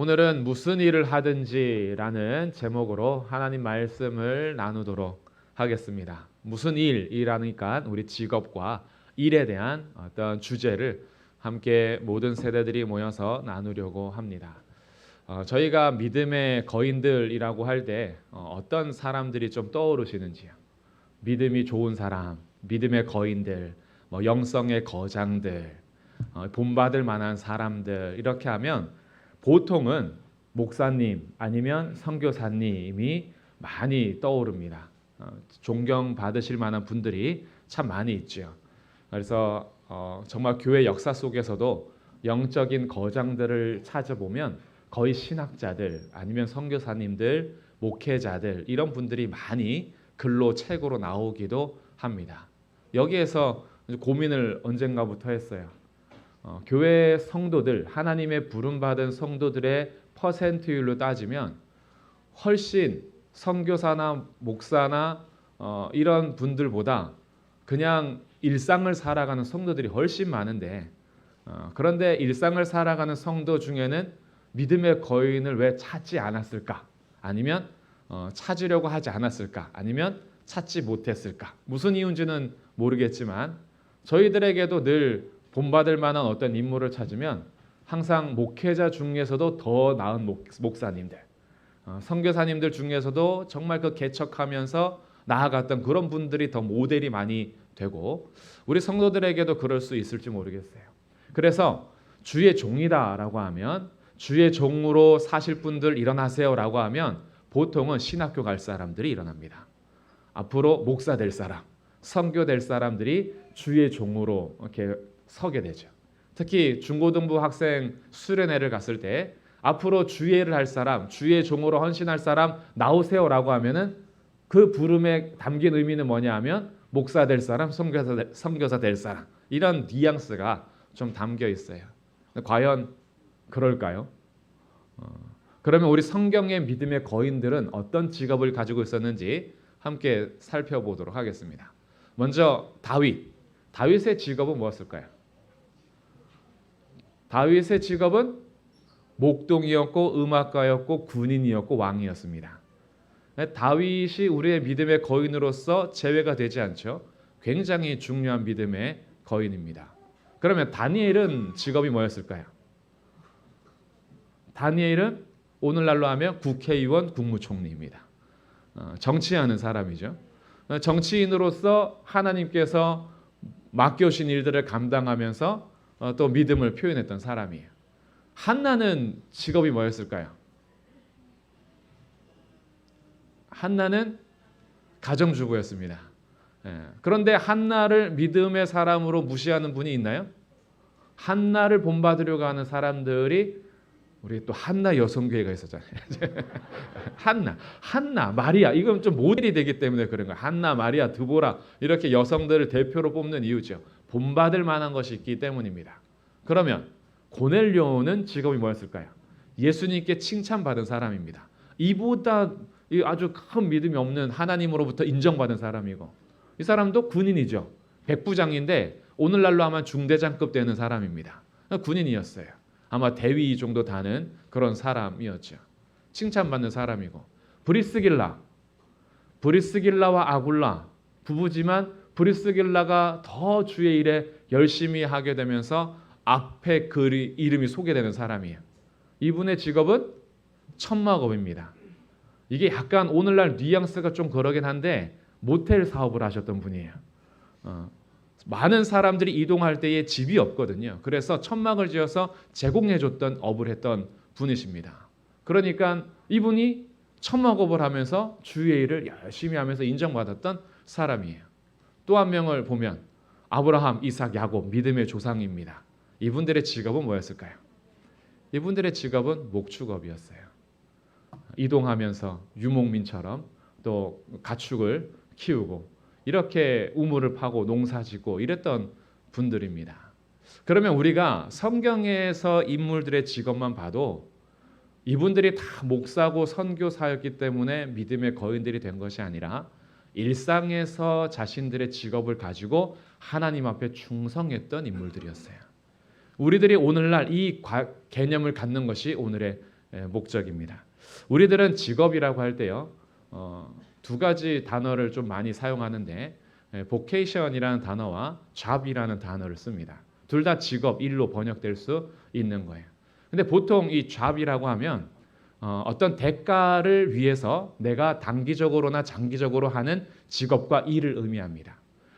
오늘은 무슨 일을 하든지라는 제목으로 하나님 말씀을 나누도록 하겠습니다. 무슨 일이라니까 우리 직업과 일에 대한 어떤 주제를 함께 모든 세대들이 모여서 나누려고 합니다. 저희가 믿음의 거인들이라고 할 때 어떤 사람들이 좀 떠오르시는지요? 믿음이 좋은 사람, 믿음의 거인들, 영성의 거장들, 본받을 만한 사람들 이렇게 하면 보통은 목사님 아니면 선교사님이 많이 떠오릅니다. 존경받으실 만한 분들이 참 많이 있죠. 그래서 정말 교회 역사 속에서도 영적인 거장들을 찾아보면 거의 신학자들 아니면 선교사님들, 목회자들 이런 분들이 많이 글로 책으로 나오기도 합니다. 여기에서 고민을 언젠가부터 했어요. 교회 성도들, 하나님의 부름받은 성도들의 퍼센트율로 따지면 훨씬 선교사나 목사나 이런 분들보다 그냥 일상을 살아가는 성도들이 훨씬 많은데 그런데 일상을 살아가는 성도 중에는 믿음의 거인을 왜 찾지 않았을까? 아니면 찾으려고 하지 않았을까? 아니면 찾지 못했을까? 무슨 이유인지는 모르겠지만 저희들에게도 늘 본받을 만한 어떤 인물을 찾으면 항상 목회자 중에서도 더 나은 목사님들, 선교사님들 중에서도 정말 그 개척하면서 나아갔던 그런 분들이 더 모델이 많이 되고 우리 성도들에게도 그럴 수 있을지 모르겠어요. 그래서 주의 종이다라고 하면 주의 종으로 사실 분들 일어나세요라고 하면 보통은 신학교 갈 사람들이 일어납니다. 앞으로 목사 될 사람, 선교 될 사람들이 주의 종으로 이렇게 서게 되죠. 특히 중고등부 학생 수련회를 갔을 때 앞으로 주의를 할 사람, 주의 종으로 헌신할 사람 나오세요라고 하면은 그 부름에 담긴 의미는 뭐냐 하면 목사 될 사람, 선교사 될 사람 이런 뉘앙스가 좀 담겨 있어요. 과연 그럴까요? 그러면 우리 성경의 믿음의 거인들은 어떤 직업을 가지고 있었는지 함께 살펴보도록 하겠습니다. 먼저 다윗의 직업은 무엇일까요? 다윗의 직업은 목동이었고 음악가였고 군인이었고 왕이었습니다. 다윗이 우리의 믿음의 거인으로서 제외가 되지 않죠. 굉장히 중요한 믿음의 거인입니다. 그러면 다니엘은 직업이 뭐였을까요? 다니엘은 오늘날로 하면 국회의원 국무총리입니다. 정치하는 사람이죠. 정치인으로서 하나님께서 맡겨주신 일들을 감당하면서 또 믿음을 표현했던 사람이에요. 한나는 직업이 뭐였을까요? 한나는 가정주부였습니다. 그런데 한나를 믿음의 사람으로 무시하는 분이 있나요? 한나를 본받으려고 하는 사람들이 우리 또 한나 여성교회가 있었잖아요. 한나, 마리아 이건 좀 모델이 되기 때문에 그런 거예요. 한나, 마리아, 드보라 이렇게 여성들을 대표로 뽑는 이유죠. 본받을 만한 것이 있기 때문입니다. 그러면 고넬료는 직업이 뭐였을까요? 예수님께 칭찬받은 사람입니다. 이보다 아주 큰 믿음이 없는 하나님으로부터 인정받은 사람이고 이 사람도 군인이죠. 백부장인데 오늘날로 하면 중대장급 되는 사람입니다. 군인이었어요. 아마 대위 정도 다는 그런 사람이었죠. 칭찬받는 사람이고 브리스길라와 아굴라 부부지만 브리스길라가 더 주의 일에 열심히 하게 되면서 앞에 그 이름이 소개되는 사람이에요. 이분의 직업은 천막업입니다. 이게 약간 오늘날 뉘앙스가 좀 그러긴 한데 모텔 사업을 하셨던 분이에요. 많은 사람들이 이동할 때에 집이 없거든요. 그래서 천막을 지어서 제공해줬던 업을 했던 분이십니다. 그러니까 이분이 천막업을 하면서 주의 일을 열심히 하면서 인정받았던 사람이에요. 또 한 명을 보면 아브라함, 이삭, 야곱 믿음의 조상입니다. 이분들의 직업은 뭐였을까요? 이분들의 직업은 목축업이었어요. 이동하면서 유목민처럼 또 가축을 키우고 이렇게 우물을 파고 농사짓고 이랬던 분들입니다. 그러면 우리가 성경에서 인물들의 직업만 봐도 이분들이 다 목사고 선교사였기 때문에 믿음의 거인들이 된 것이 아니라 일상에서 자신들의 직업을 가지고 하나님 앞에 충성했던 인물들이었어요. 우리들이 오늘날 이 개념을 갖는 것이 오늘의 목적입니다. 우리들은 직업이라고 할 때요, 두 가지 단어를 좀 많이 사용하는데 vocation이라는 단어와 job이라는 단어를 씁니다. 둘 다 직업, 일로 번역될 수 있는 거예요. 근데 보통 이 job이라고 하면 어떤 대가를 위해서 내가 단기적으로나 장기적으로 하는 직업과 일을 의미합니다.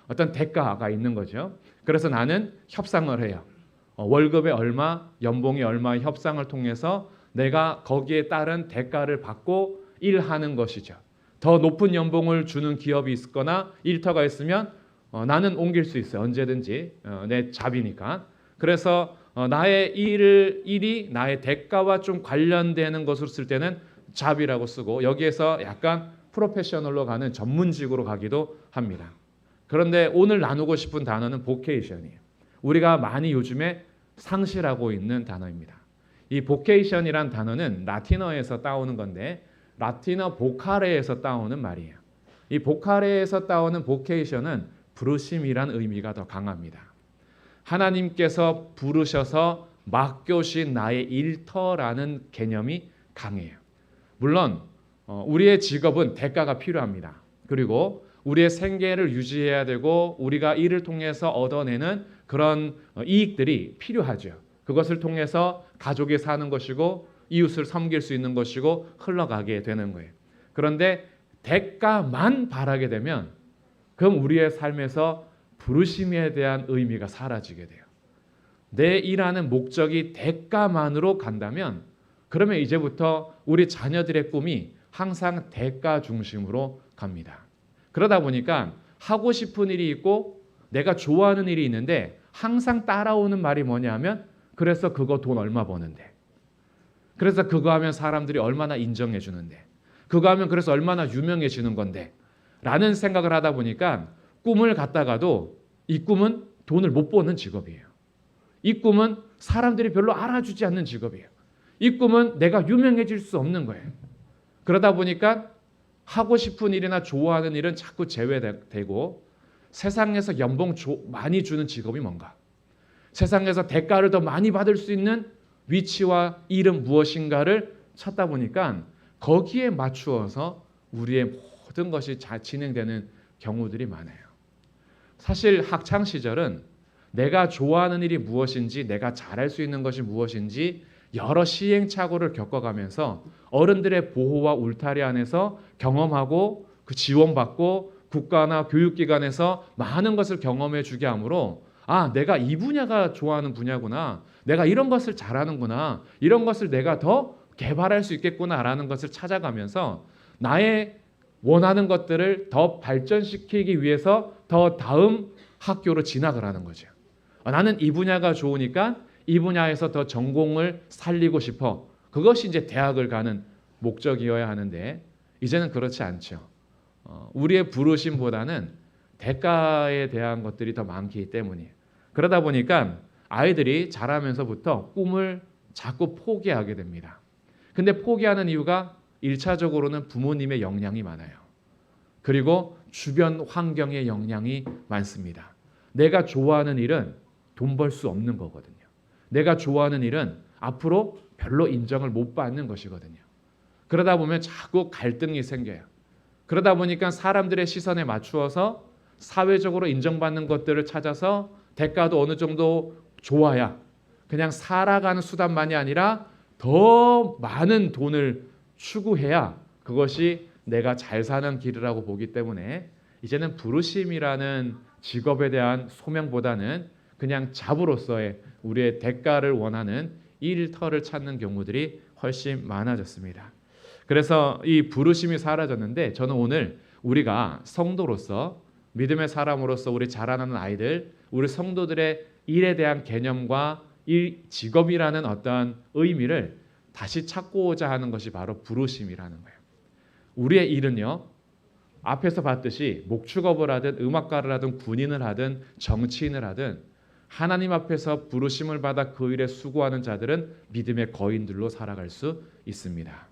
어떤 대가가 있는 거죠. 그래서 나는 협상을 해요. 월급에 얼마, 연봉이 얼마의 협상을 통해서 내가 거기에 따른 대가를 받고 일하는 것이죠. 더 높은 연봉을 주는 기업이 있거나 일터가 있으면 나는 옮길 수 있어요. 언제든지 내 잡이니까. 그래서 나의 일이 나의 대가와 좀 관련되는 것으로 쓸 때는 잡이라고 쓰고 여기에서 약간 프로페셔널로 가는 전문직으로 가기도 합니다. 그런데 오늘 나누고 싶은 단어는 vocation이에요. 우리가 많이 요즘에 상실하고 있는 단어입니다. 이 vocation이란 단어는 라틴어에서 따오는 건데 라틴어 보카레에서 따오는 말이에요. 이 보카레에서 따오는 vocation은 부르심이란 의미가 더 강합니다. 하나님께서 부르셔서 맡겨주신 나의 일터라는 개념이 강해요. 물론 우리의 직업은 대가가 필요합니다. 그리고 우리의 생계를 유지해야 되고 우리가 이를 통해서 얻어내는 그런 이익들이 필요하죠. 그것을 통해서 가족이 사는 것이고 이웃을 섬길 수 있는 것이고 흘러가게 되는 거예요. 그런데 대가만 바라게 되면 그럼 우리의 삶에서 부르심에 대한 의미가 사라지게 돼요. 내 일하는 목적이 대가만으로 간다면 그러면 이제부터 우리 자녀들의 꿈이 항상 대가 중심으로 갑니다. 그러다 보니까 하고 싶은 일이 있고 내가 좋아하는 일이 있는데 항상 따라오는 말이 뭐냐 하면 그래서 그거 돈 얼마 버는데 그래서 그거 하면 사람들이 얼마나 인정해 주는데 그거 하면 그래서 얼마나 유명해지는 건데 라는 생각을 하다 보니까 꿈을 갖다가도 이 꿈은 돈을 못 버는 직업이에요. 이 꿈은 사람들이 별로 알아주지 않는 직업이에요. 이 꿈은 내가 유명해질 수 없는 거예요. 그러다 보니까 하고 싶은 일이나 좋아하는 일은 자꾸 제외되고 세상에서 연봉 많이 주는 직업이 뭔가? 세상에서 대가를 더 많이 받을 수 있는 위치와 일은 무엇인가를 찾다 보니까 거기에 맞추어서 우리의 모든 것이 진행되는 경우들이 많아요. 사실 학창 시절은 내가 좋아하는 일이 무엇인지 내가 잘할 수 있는 것이 무엇인지 여러 시행착오를 겪어가면서 어른들의 보호와 울타리 안에서 경험하고 그 지원받고 국가나 교육기관에서 많은 것을 경험해 주게 하므로 아 내가 이 분야가 좋아하는 분야구나 내가 이런 것을 잘하는구나 이런 것을 내가 더 개발할 수 있겠구나라는 것을 찾아가면서 나의 원하는 것들을 더 발전시키기 위해서 더 다음 학교로 진학을 하는 거죠. 나는 이 분야가 좋으니까 이 분야에서 더 전공을 살리고 싶어. 그것이 이제 대학을 가는 목적이어야 하는데 이제는 그렇지 않죠. 우리의 부르심보다는 대가에 대한 것들이 더 많기 때문이에요. 그러다 보니까 아이들이 자라면서부터 꿈을 자꾸 포기하게 됩니다. 근데 포기하는 이유가 1차적으로는 부모님의 영향이 많아요. 그리고 주변 환경의 영향이 많습니다. 내가 좋아하는 일은 돈 벌 수 없는 거거든요. 내가 좋아하는 일은 앞으로 별로 인정을 못 받는 것이거든요. 그러다 보면 자꾸 갈등이 생겨요. 그러다 보니까 사람들의 시선에 맞추어서 사회적으로 인정받는 것들을 찾아서 대가도 어느 정도 좋아야 그냥 살아가는 수단만이 아니라 더 많은 돈을 추구해야 그것이 내가 잘 사는 길이라고 보기 때문에 이제는 부르심이라는 직업에 대한 소명보다는 그냥 잡으로서의 우리의 대가를 원하는 일터를 찾는 경우들이 훨씬 많아졌습니다. 그래서 이 부르심이 사라졌는데 저는 오늘 우리가 성도로서 믿음의 사람으로서 우리 자라나는 아이들, 우리 성도들의 일에 대한 개념과 이 직업이라는 어떤 의미를 다시 찾고자 하는 것이 바로 부르심이라는 거예요. 우리의 일은요. 앞에서 봤듯이 목축업을 하든 음악가를 하든 군인을 하든 정치인을 하든 하나님 앞에서 부르심을 받아 그 일에 수고하는 자들은 믿음의 거인들로 살아갈 수 있습니다.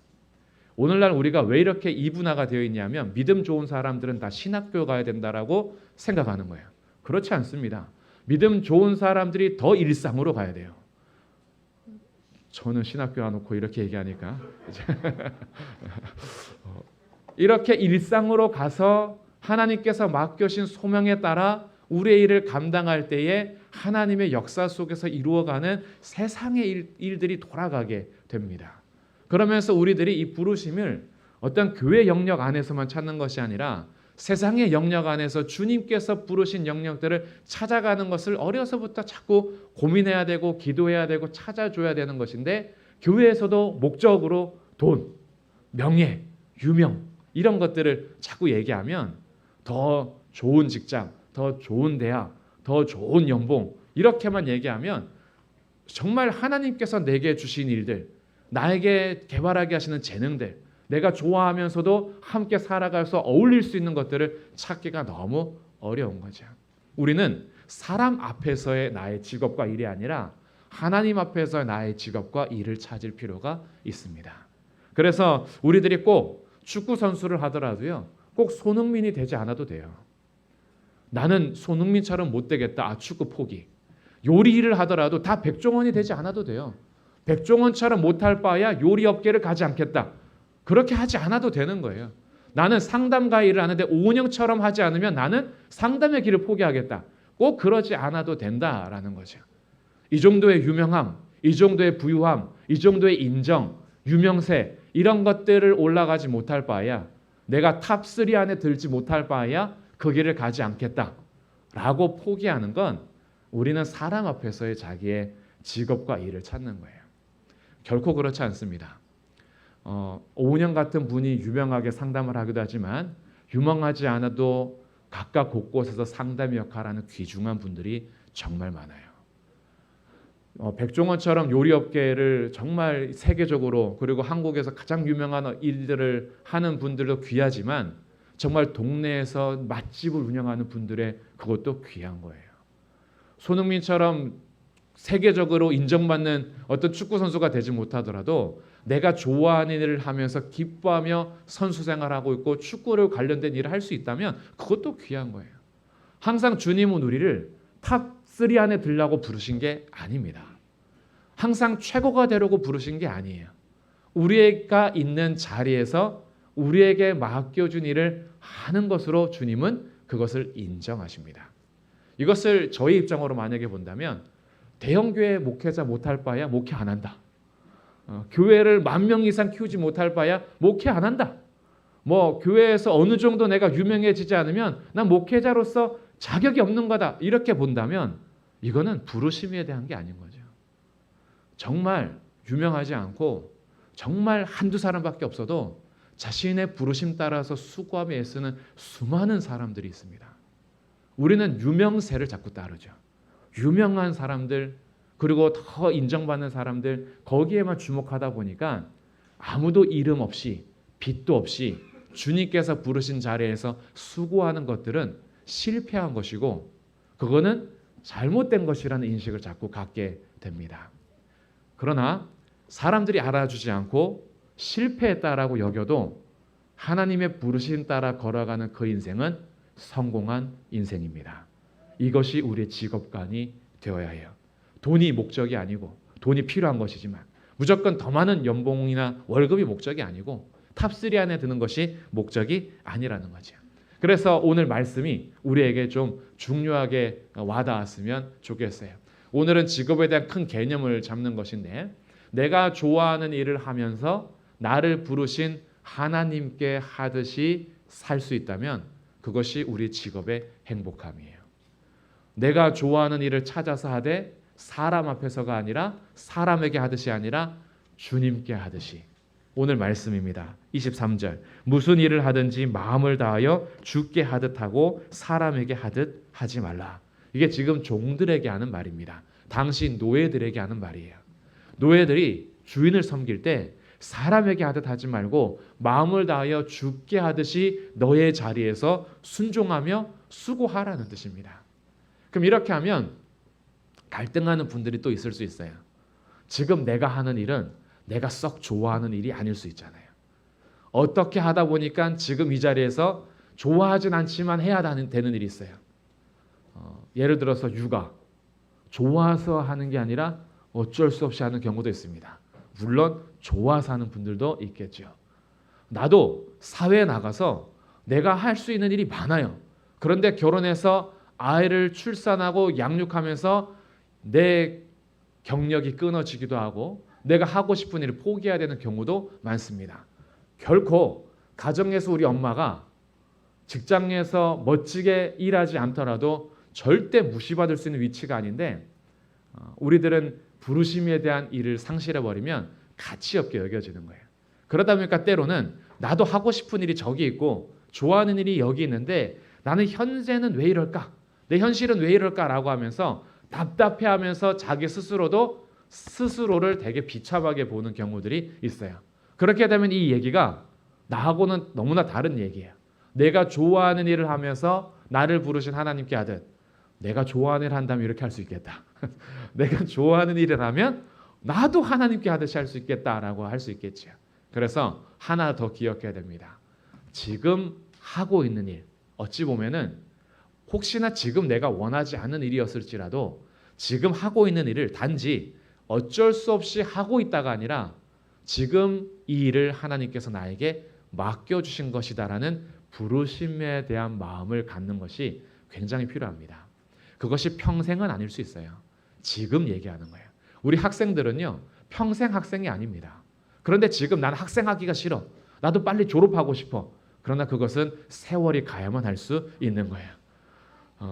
오늘날 우리가 왜 이렇게 이분화가 되어 있냐면 믿음 좋은 사람들은 다 신학교 가야 된다라고 생각하는 거예요. 그렇지 않습니다. 믿음 좋은 사람들이 더 일상으로 가야 돼요. 저는 신학교 안 놓고 이렇게 얘기하니까 이렇게 일상으로 가서 하나님께서 맡겨신 소명에 따라 우리의 일을 감당할 때에 하나님의 역사 속에서 이루어가는 세상의 일들이 돌아가게 됩니다. 그러면서 우리들이 이 부르심을 어떤 교회 영역 안에서만 찾는 것이 아니라 세상의 영역 안에서 주님께서 부르신 영역들을 찾아가는 것을 어려서부터 자꾸 고민해야 되고 기도해야 되고 찾아줘야 되는 것인데, 교회에서도 목적으로 돈, 명예, 유명 이런 것들을 자꾸 얘기하면 더 좋은 직장, 더 좋은 대학, 더 좋은 연봉 이렇게만 얘기하면 정말 하나님께서 내게 주신 일들, 나에게 개발하게 하시는 재능들, 내가 좋아하면서도 함께 살아가서 어울릴 수 있는 것들을 찾기가 너무 어려운 거죠. 우리는 사람 앞에서의 나의 직업과 일이 아니라 하나님 앞에서의 나의 직업과 일을 찾을 필요가 있습니다. 그래서 우리들이 꼭 축구 선수를 하더라도요, 꼭 손흥민이 되지 않아도 돼요. 나는 손흥민처럼 못 되겠다. 축구 포기. 요리 일을 하더라도 다 백종원이 되지 않아도 돼요. 백종원처럼 못할 바야 요리 업계를 가지 않겠다. 그렇게 하지 않아도 되는 거예요. 나는 상담가 일을 하는데 오은영처럼 하지 않으면 나는 상담의 길을 포기하겠다. 꼭 그러지 않아도 된다라는 거죠. 이 정도의 유명함, 이 정도의 부유함, 이 정도의 인정, 유명세 이런 것들을 올라가지 못할 바야, 내가 탑3 안에 들지 못할 바야 그 길을 가지 않겠다라고 포기하는 건 우리는 사람 앞에서의 자기의 직업과 일을 찾는 거예요. 결코 그렇지 않습니다. 오은영 같은 분이 유명하게 상담을 하기도 하지만 유명하지 않아도 각각 곳곳에서 상담 역할하는 귀중한 분들이 정말 많아요. 백종원처럼 요리업계를 정말 세계적으로 그리고 한국에서 가장 유명한 일들을 하는 분들도 귀하지만 정말 동네에서 맛집을 운영하는 분들의 그것도 귀한 거예요. 손흥민처럼 세계적으로 인정받는 어떤 축구 선수가 되지 못하더라도 내가 좋아하는 일을 하면서 기뻐하며 선수 생활하고 있고 축구를 관련된 일을 할 수 있다면 그것도 귀한 거예요. 항상 주님은 우리를 탑3 안에 들라고 부르신 게 아닙니다. 항상 최고가 되려고 부르신 게 아니에요. 우리가 있는 자리에서 우리에게 맡겨준 일을 하는 것으로 주님은 그것을 인정하십니다. 이것을 저희 입장으로 만약에 본다면 대형교회 목회자 못할 바야 목회 안 한다. 교회를 10,000명 이상 키우지 못할 바야 목회 안 한다. 교회에서 어느 정도 내가 유명해지지 않으면 난 목회자로서 자격이 없는 거다. 이렇게 본다면 이거는 부르심에 대한 게 아닌 거죠. 정말 유명하지 않고 정말 한두 사람밖에 없어도 자신의 부르심 따라서 수고하며 애쓰는 수많은 사람들이 있습니다. 우리는 유명세를 자꾸 따르죠. 유명한 사람들 그리고 더 인정받는 사람들 거기에만 주목하다 보니까 아무도 이름 없이 빛도 없이 주님께서 부르신 자리에서 수고하는 것들은 실패한 것이고 그거는 잘못된 것이라는 인식을 자꾸 갖게 됩니다. 그러나 사람들이 알아주지 않고 실패했다라고 여겨도 하나님의 부르심 따라 걸어가는 그 인생은 성공한 인생입니다. 이것이 우리의 직업관이 되어야 해요. 돈이 목적이 아니고 돈이 필요한 것이지만 무조건 더 많은 연봉이나 월급이 목적이 아니고 탑3 안에 드는 것이 목적이 아니라는 거죠. 그래서 오늘 말씀이 우리에게 좀 중요하게 와닿았으면 좋겠어요. 오늘은 직업에 대한 큰 개념을 잡는 것인데 내가 좋아하는 일을 하면서 나를 부르신 하나님께 하듯이 살 수 있다면 그것이 우리 직업의 행복함이에요. 내가 좋아하는 일을 찾아서 하되 사람 앞에서가 아니라 사람에게 하듯이 아니라 주님께 하듯이. 오늘 말씀입니다. 23절 무슨 일을 하든지 마음을 다하여 주께 하듯 하고 사람에게 하듯 하지 말라. 이게 지금 종들에게 하는 말입니다. 당시 노예들에게 하는 말이에요. 노예들이 주인을 섬길 때 사람에게 하듯 하지 말고 마음을 다하여 주께 하듯이 너의 자리에서 순종하며 수고하라는 뜻입니다. 그럼 이렇게 하면 갈등하는 분들이 또 있을 수 있어요. 지금 내가 하는 일은 내가 썩 좋아하는 일이 아닐 수 있잖아요. 어떻게 하다 보니까 지금 이 자리에서 좋아하진 않지만 해야 되는 일이 있어요. 예를 들어서 육아. 좋아서 하는 게 아니라 어쩔 수 없이 하는 경우도 있습니다. 물론 좋아서 하는 분들도 있겠죠. 나도 사회에 나가서 내가 할 수 있는 일이 많아요. 그런데 결혼해서 아이를 출산하고 양육하면서 내 경력이 끊어지기도 하고 내가 하고 싶은 일을 포기해야 되는 경우도 많습니다. 결코 가정에서 우리 엄마가 직장에서 멋지게 일하지 않더라도 절대 무시받을 수 있는 위치가 아닌데 우리들은 부르심에 대한 일을 상실해버리면 가치 없게 여겨지는 거예요. 그러다 보니까 때로는 나도 하고 싶은 일이 저기 있고 좋아하는 일이 여기 있는데 나는 현재는 왜 이럴까? 내 현실은 왜 이럴까라고 하면서 답답해하면서 자기 스스로도 스스로를 되게 비참하게 보는 경우들이 있어요. 그렇게 되면 이 얘기가 나하고는 너무나 다른 얘기예요. 내가 좋아하는 일을 하면서 나를 부르신 하나님께 하듯 내가 좋아하는 일을 한다면 이렇게 할 수 있겠다. 내가 좋아하는 일을 하면 나도 하나님께 하듯이 할 수 있겠다라고 할 수 있겠죠. 그래서 하나 더 기억해야 됩니다. 지금 하고 있는 일, 어찌 보면은 혹시나 지금 내가 원하지 않는 일이었을지라도 지금 하고 있는 일을 단지 어쩔 수 없이 하고 있다가 아니라 지금 이 일을 하나님께서 나에게 맡겨주신 것이다라는 부르심에 대한 마음을 갖는 것이 굉장히 필요합니다. 그것이 평생은 아닐 수 있어요. 지금 얘기하는 거예요. 우리 학생들은요, 평생 학생이 아닙니다. 그런데 지금 나는 학생하기가 싫어. 나도 빨리 졸업하고 싶어. 그러나 그것은 세월이 가야만 할 수 있는 거예요.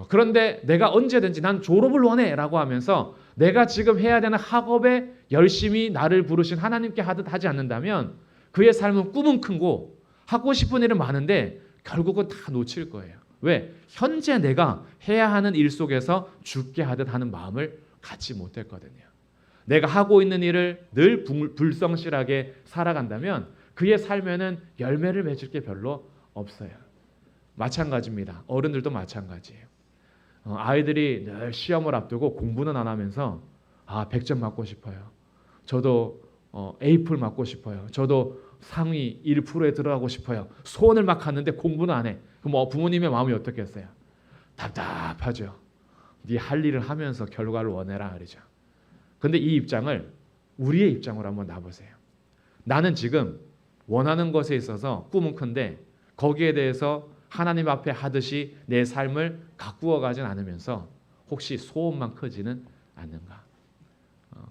그런데 내가 언제든지 난 졸업을 원해라고 하면서 내가 지금 해야 되는 학업에 열심히 나를 부르신 하나님께 하듯 하지 않는다면 그의 삶은 꿈은 크고 하고 싶은 일은 많은데 결국은 다 놓칠 거예요. 왜? 현재 내가 해야 하는 일 속에서 죽게 하듯 하는 마음을 갖지 못했거든요. 내가 하고 있는 일을 늘 불성실하게 살아간다면 그의 삶에는 열매를 맺을 게 별로 없어요. 마찬가지입니다. 어른들도 마찬가지예요. 아이들이 늘 시험을 앞두고 공부는 안 하면서 100점 맞고 싶어요. 저도 A풀 맞고 싶어요. 저도 상위 1%에 들어가고 싶어요. 소원을 막 하는데 공부는 안 해. 그럼 부모님의 마음이 어떻겠어요? 답답하죠. 네 할 일을 하면서 결과를 원해라 그러죠. 근데 이 입장을 우리의 입장으로 한번 놔보세요. 나는 지금 원하는 것에 있어서 꿈은 큰데 거기에 대해서 하나님 앞에 하듯이 내 삶을 가꾸어 가진 않으면서 혹시 소원만 크지는 않는가?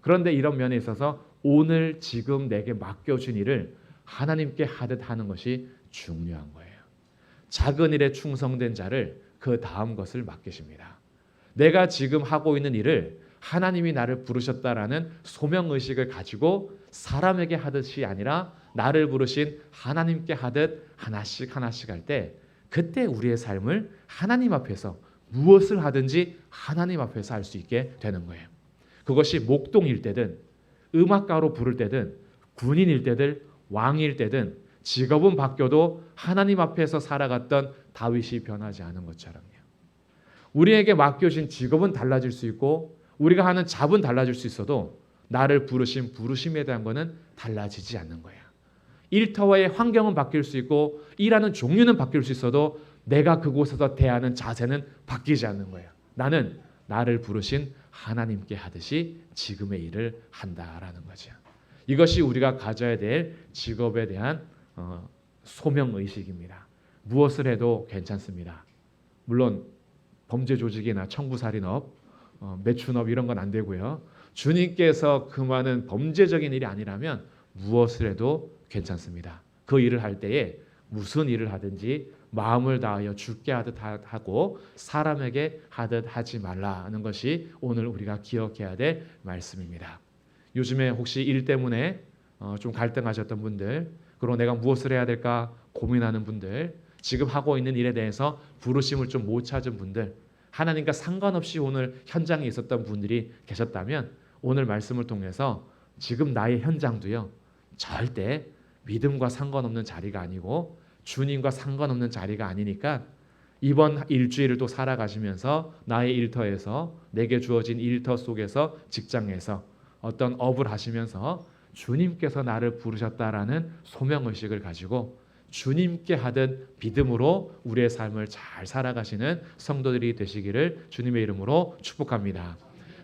그런데 이런 면에 있어서 오늘 지금 내게 맡겨준 일을 하나님께 하듯 하는 것이 중요한 거예요. 작은 일에 충성된 자를 그 다음 것을 맡기십니다. 내가 지금 하고 있는 일을 하나님이 나를 부르셨다라는 소명의식을 가지고 사람에게 하듯이 아니라 나를 부르신 하나님께 하듯 하나씩 하나씩 할 때 그때 우리의 삶을 하나님 앞에서 무엇을 하든지 하나님 앞에서 할 수 있게 되는 거예요. 그것이 목동일 때든 음악가로 부를 때든 군인일 때든 왕일 때든 직업은 바뀌어도 하나님 앞에서 살아갔던 다윗이 변하지 않은 것처럼요. 우리에게 맡겨진 직업은 달라질 수 있고 우리가 하는 잡은 달라질 수 있어도 나를 부르신 부르심에 대한 것은 달라지지 않는 거예요. 일터와의 환경은 바뀔 수 있고 일하는 종류는 바뀔 수 있어도 내가 그곳에서 대하는 자세는 바뀌지 않는 거예요. 나는 나를 부르신 하나님께 하듯이 지금의 일을 한다라는 거죠. 이것이 우리가 가져야 될 직업에 대한 소명의식입니다. 무엇을 해도 괜찮습니다. 물론 범죄 조직이나 청부살인업, 매춘업 이런 건 안 되고요. 주님께서 금하는 범죄적인 일이 아니라면 무엇을 해도 괜찮습니다. 그 일을 할 때에 무슨 일을 하든지 마음을 다하여 주께 하듯 하고 사람에게 하듯 하지 말라는 것이 오늘 우리가 기억해야 될 말씀입니다. 요즘에 혹시 일 때문에 좀 갈등하셨던 분들, 그리고 내가 무엇을 해야 될까 고민하는 분들, 지금 하고 있는 일에 대해서 부르심을 좀 못 찾은 분들, 하나님과 상관없이 오늘 현장에 있었던 분들이 계셨다면 오늘 말씀을 통해서 지금 나의 현장도요, 절대 믿음과 상관없는 자리가 아니고 주님과 상관없는 자리가 아니니까 이번 일주일을 또 살아가시면서 나의 일터에서 내게 주어진 일터 속에서 직장에서 어떤 업을 하시면서 주님께서 나를 부르셨다라는 소명의식을 가지고 주님께 하듯 믿음으로 우리의 삶을 잘 살아가시는 성도들이 되시기를 주님의 이름으로 축복합니다.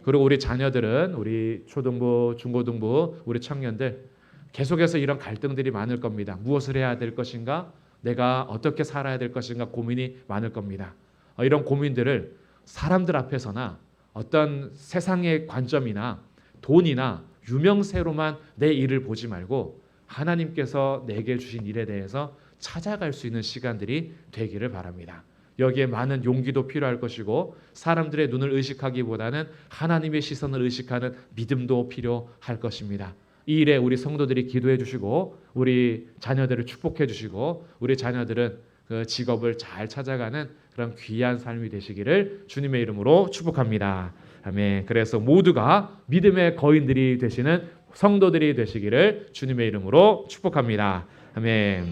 그리고 우리 자녀들은 우리 초등부, 중고등부, 우리 청년들 계속해서 이런 갈등들이 많을 겁니다. 무엇을 해야 될 것인가? 내가 어떻게 살아야 될 것인가 고민이 많을 겁니다. 이런 고민들을 사람들 앞에서나 어떤 세상의 관점이나 돈이나 유명세로만 내 일을 보지 말고 하나님께서 내게 주신 일에 대해서 찾아갈 수 있는 시간들이 되기를 바랍니다. 여기에 많은 용기도 필요할 것이고 사람들의 눈을 의식하기보다는 하나님의 시선을 의식하는 믿음도 필요할 것입니다. 이 일에 우리 성도들이 기도해 주시고 우리 자녀들을 축복해 주시고 우리 자녀들은 그 직업을 잘 찾아가는 그런 귀한 삶이 되시기를 주님의 이름으로 축복합니다. 아멘. 그래서 모두가 믿음의 거인들이 되시는 성도들이 되시기를 주님의 이름으로 축복합니다. 아멘.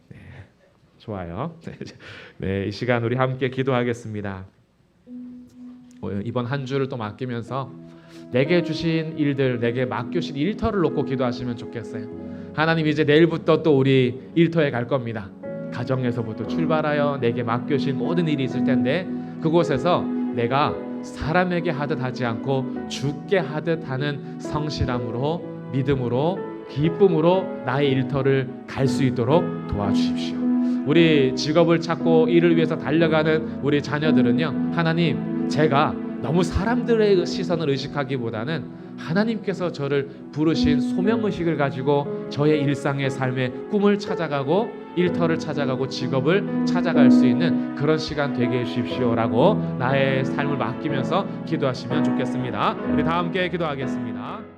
네, 좋아요. 네, 이 시간 우리 함께 기도하겠습니다. 이번 한 주를 또 맡기면서 내게 주신 일들, 내게 맡겨주신 일터를 놓고 기도하시면 좋겠어요. 하나님 이제 내일부터 또 우리 일터에 갈 겁니다. 가정에서부터 출발하여 내게 맡겨주신 모든 일이 있을 텐데 그곳에서 내가 사람에게 하듯 하지 않고 주께 하듯 하는 성실함으로 믿음으로 기쁨으로 나의 일터를 갈 수 있도록 도와주십시오. 우리 직업을 찾고 일을 위해서 달려가는 우리 자녀들은요, 하나님 제가 너무 사람들의 시선을 의식하기보다는 하나님께서 저를 부르신 소명의식을 가지고 저의 일상의 삶의 꿈을 찾아가고 일터를 찾아가고 직업을 찾아갈 수 있는 그런 시간 되게 해주십시오라고 나의 삶을 맡기면서 기도하시면 좋겠습니다. 우리 다 함께 기도하겠습니다.